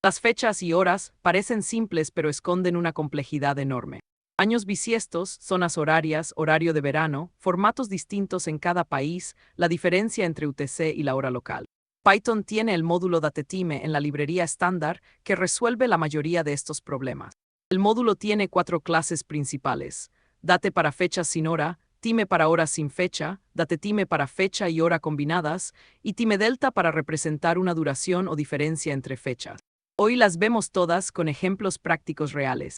Las fechas y horas parecen simples pero esconden una complejidad enorme. Años bisiestos, zonas horarias, horario de verano, formatos distintos en cada país, la diferencia entre UTC y la hora local. Python tiene el módulo datetime en la librería estándar que resuelve la mayoría de estos problemas. El módulo tiene 4 clases principales: date para fechas sin hora, time para horas sin fecha, datetime para fecha y hora combinadas, y time delta para representar una duración o diferencia entre fechas. Hoy las vemos todas con ejemplos prácticos reales.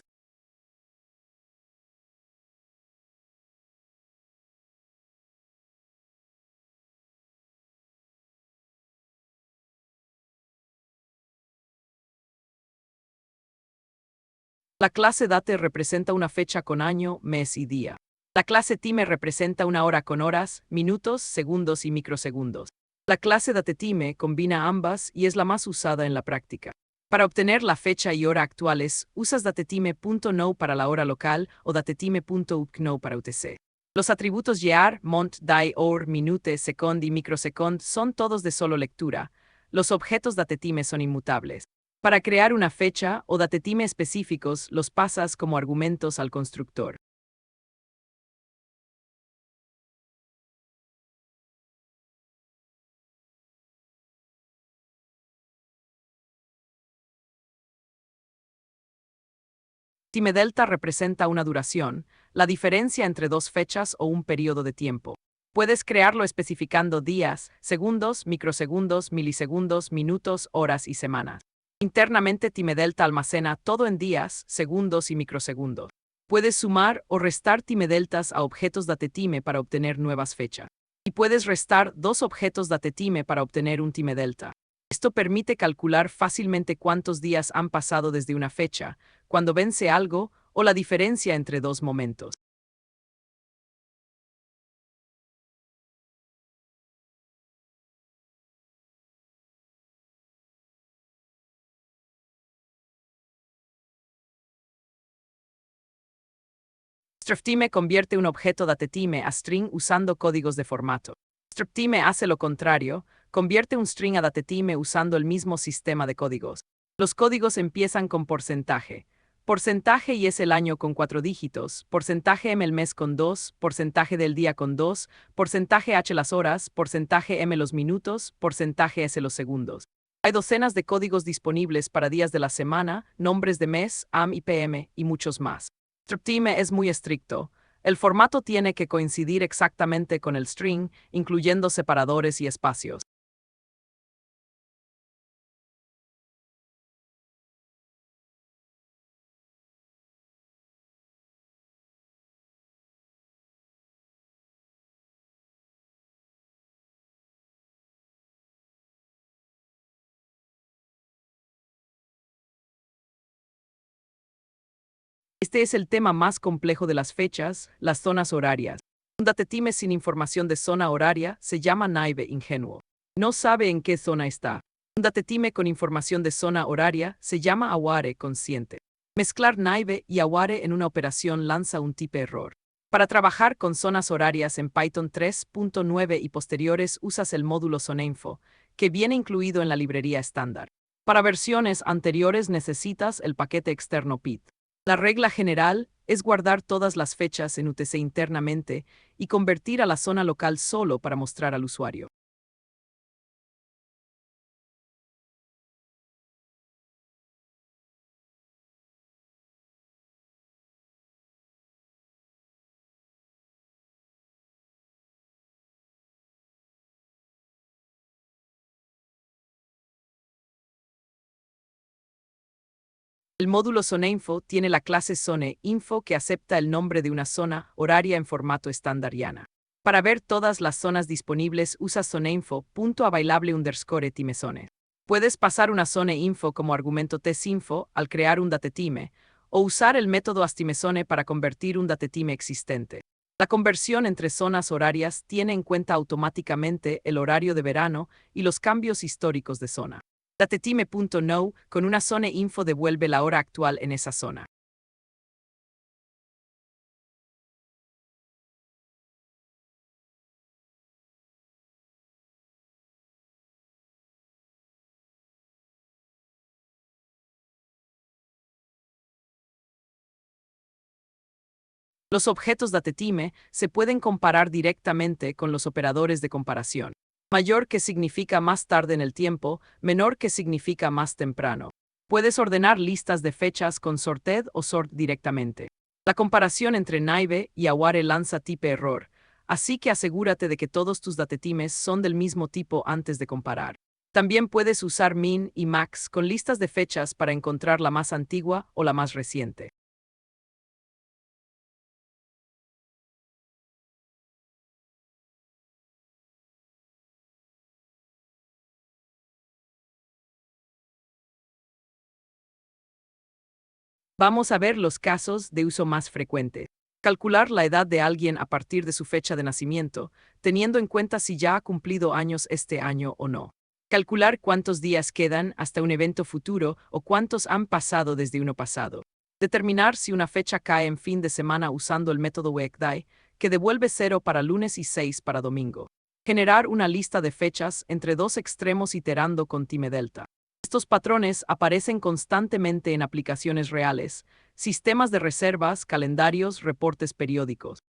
La clase date representa una fecha con año, mes y día. La clase time representa una hora con horas, minutos, segundos y microsegundos. La clase datetime combina ambas y es la más usada en la práctica. Para obtener la fecha y hora actuales, usas datetime.no para la hora local o datetime.upno para UTC. Los atributos year, mont, die, hour, minute, second y microsecond son todos de solo lectura. Los objetos datetime son inmutables. Para crear una fecha o datetime específicos, los pasas como argumentos al constructor. Time delta representa una duración, la diferencia entre dos fechas o un periodo de tiempo. Puedes crearlo especificando días, segundos, microsegundos, milisegundos, minutos, horas y semanas. Internamente time delta almacena todo en días, segundos y microsegundos. Puedes sumar o restar time deltas a objetos datetime para obtener nuevas fechas. Y puedes restar dos objetos datetime para obtener un time delta. Esto permite calcular fácilmente cuántos días han pasado desde una fecha, cuando vence algo, o la diferencia entre dos momentos. Strftime convierte un objeto datetime a string usando códigos de formato. Strftime hace lo contrario, convierte un string a datetime usando el mismo sistema de códigos. Los códigos empiezan con porcentaje. Porcentaje y es el año con 4 dígitos, porcentaje m el mes con 2, porcentaje del día con 2, porcentaje h las horas, porcentaje m los minutos, porcentaje s los segundos. Hay docenas de códigos disponibles para días de la semana, nombres de mes, AM y PM, y muchos más. Strptime es muy estricto. El formato tiene que coincidir exactamente con el string, incluyendo separadores y espacios. Este es el tema más complejo de las fechas, las zonas horarias. Un datetime sin información de zona horaria se llama naive ingenuo. No sabe en qué zona está. Un datetime con información de zona horaria se llama aware consciente. Mezclar naive y aware en una operación lanza un tipo error. Para trabajar con zonas horarias en Python 3.9 y posteriores usas el módulo zoneinfo, que viene incluido en la librería estándar. Para versiones anteriores necesitas el paquete externo PIT. La regla general es guardar todas las fechas en UTC internamente y convertir a la zona local solo para mostrar al usuario. El módulo ZoneInfo tiene la clase ZoneInfo que acepta el nombre de una zona horaria en formato estándar YANA. Para ver todas las zonas disponibles, usa zoneinfo.available_timezone. Puedes pasar una ZoneInfo como argumento tsinfo al crear un datetime, o usar el método astimezone para convertir un datetime existente. La conversión entre zonas horarias tiene en cuenta automáticamente el horario de verano y los cambios históricos de zona. Datetime.no con una zona info devuelve la hora actual en esa zona. Los objetos datetime se pueden comparar directamente con los operadores de comparación. Mayor que significa más tarde en el tiempo, menor que significa más temprano. Puedes ordenar listas de fechas con sorted o sort directamente. La comparación entre Naive y Aware lanza tipo error, así que asegúrate de que todos tus datetimes son del mismo tipo antes de comparar. También puedes usar min y max con listas de fechas para encontrar la más antigua o la más reciente. Vamos a ver los casos de uso más frecuente. Calcular la edad de alguien a partir de su fecha de nacimiento, teniendo en cuenta si ya ha cumplido años este año o no. Calcular cuántos días quedan hasta un evento futuro o cuántos han pasado desde uno pasado. Determinar si una fecha cae en fin de semana usando el método Weekday, que devuelve 0 para lunes y 6 para domingo. Generar una lista de fechas entre dos extremos iterando con time delta. Estos patrones aparecen constantemente en aplicaciones reales, sistemas de reservas, calendarios, reportes periódicos.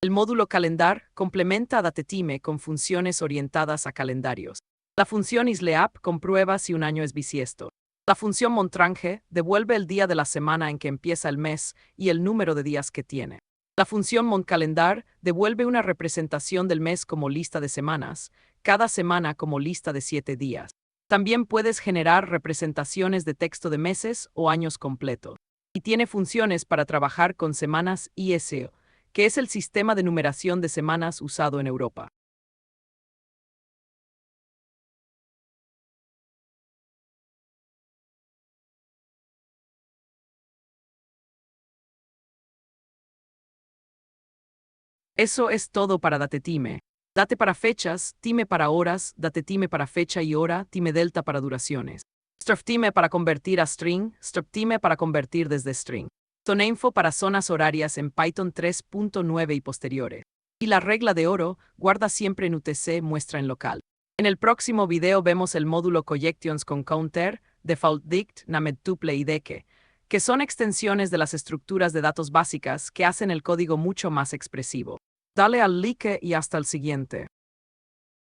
El módulo calendar complementa a datetime con funciones orientadas a calendarios. La función isleap comprueba si un año es bisiesto. La función montrange devuelve el día de la semana en que empieza el mes y el número de días que tiene. La función montcalendar devuelve una representación del mes como lista de semanas, cada semana como lista de 7 días. También puedes generar representaciones de texto de meses o años completos. Y tiene funciones para trabajar con semanas ISO, que es el sistema de numeración de semanas usado en Europa. Eso es todo para datetime. Date para fechas, time para horas, datetime para fecha y hora, time delta para duraciones. Strftime para convertir a string, strptime para convertir desde string. Zoneinfo para zonas horarias en Python 3.9 y posteriores. Y la regla de oro, guarda siempre en UTC, muestra en local. En el próximo video vemos el módulo collections con counter, default dict, named tuple y deke, que son extensiones de las estructuras de datos básicas que hacen el código mucho más expresivo. Dale al like y hasta el siguiente.